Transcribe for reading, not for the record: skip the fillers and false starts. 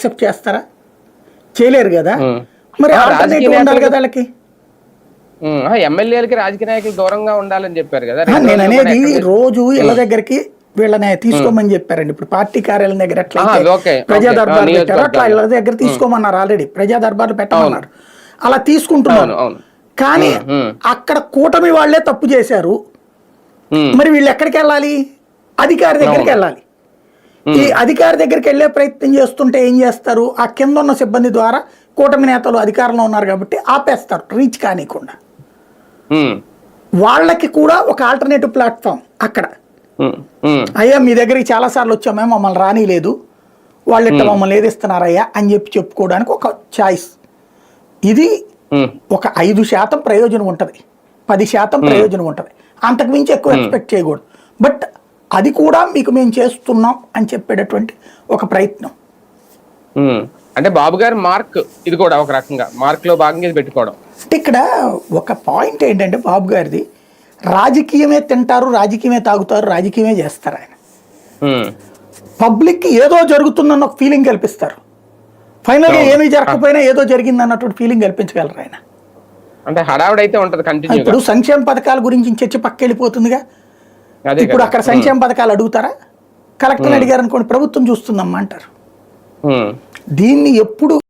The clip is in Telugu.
యాక్సెప్ట్ చేస్తారా? చేయలేరు కదా. ఉమ్. మరి ఆ, ఆల్టర్నేటివ్ రాజకీయ ఉండాలి నేతలకి కదా వాళ్ళకి. ఎమ్మెల్యేలకి రాజకీయ నాయకులు దూరంగా ఉండాలని చెప్పారు కదా. నేను అనేది రోజు ఇళ్ళ ఉమ్, దగ్గరికి వీళ్ళని ఉమ్. తీసుకోమని చెప్పారండి. ఇప్పుడు పార్టీ కార్యాలయం దగ్గర ఎట్లయితే ఓకే ప్రజా ఓకే దర్బార్ పెట్టారో అట్లా ఇళ్ళ నియోజకవర్గాల్లో. దగ్గర ఉమ్, తీసుకోమన్నారు. ఆల్రెడీ ప్రజా దర్బార్లు అవును పెట్టమన్నారు. అలా తీసుకుంటున్నారు. అవును అవును. కానీ ఉమ్, ఉమ్, అక్కడ కూటమి వాళ్ళే తప్పు చేశారు. ఉమ్, మరి వీళ్ళు ఎక్కడికి వెళ్ళాలి? అధికారి దగ్గరికి అవును. వెళ్ళాలి. ఈ ఉమ్, అధికారి దగ్గరికి వెళ్ళే ప్రయత్నం చేస్తుంటే ఏం చేస్తారు? ఆ కింద ఉన్న సిబ్బంది ద్వారా కూటమి నేతలు అధికారంలో ఉన్నారు కాబట్టి ఆపేస్తారు, రీచ్ కానికుండా. ఉమ్, వాళ్ళకి కూడా ఒక ఆల్టర్నేటివ్ ప్లాట్ఫామ్ అక్కడ. ఉమ్, ఉమ్, అయ్యా మీ దగ్గరికి చాలాసార్లు వచ్చామే, మమ్మల్ని రానిలేదు, వాళ్ళు ఇట్ట ఉమ్, మమ్మల్ని ఏదిస్తున్నారయ్యా అని చెప్పుకోవడానికి ఒక చాయిస్. ఇది ఉమ్, ఒక 5% ప్రయోజనం ఉంటుంది, 10% ఉమ్, ప్రయోజనం ఉంటుంది. అంతకు మించి ఎక్కువ ఉమ్, ఎక్స్పెక్ట్ చేయకూడదు. బట్ అది కూడా మీకు మేము చేస్తున్నాం అని చెప్పేటటువంటి ఒక ప్రయత్నం. ఉమ్. అంటే బాబు గారి మార్క్ ఇది కూడా ఒక రకంగా మార్క్ లో భాగంగా ఇది పెట్టుకోవడం. అంటే ఇక్కడ ఒక పాయింట్ ఏంటంటే బాబు గారిది, రాజకీయమే తింటారు, రాజకీయమే తాగుతారు, రాజకీయమే చేస్తారు ఆయన. ఉమ్, పబ్లిక్కి ఏదో జరుగుతుందన్న ఒక ఫీలింగ్ కల్పిస్తారు. ఫైనల్గా అవును. ఏమీ జరగకపోయినా ఏదో జరిగింది అన్నటువంటి ఫీలింగ్ కల్పించగలరు ఆయన. అంటే హడావుడైతే ఉంటది కంటిన్యూగా. ఇప్పుడు సంక్షేమ పథకాల గురించి చర్చ పక్కెళ్ళిపోతుందిగా. అదే ఇప్పుడు కదా. అక్కడ సంక్షేమ పథకాలు అడుగుతారా? కలెక్టర్ని అడిగారు అనుకోండి, ప్రభుత్వం చూస్తుందమ్మా అంటారు. ఉమ్. దీన్ని ఎప్పుడు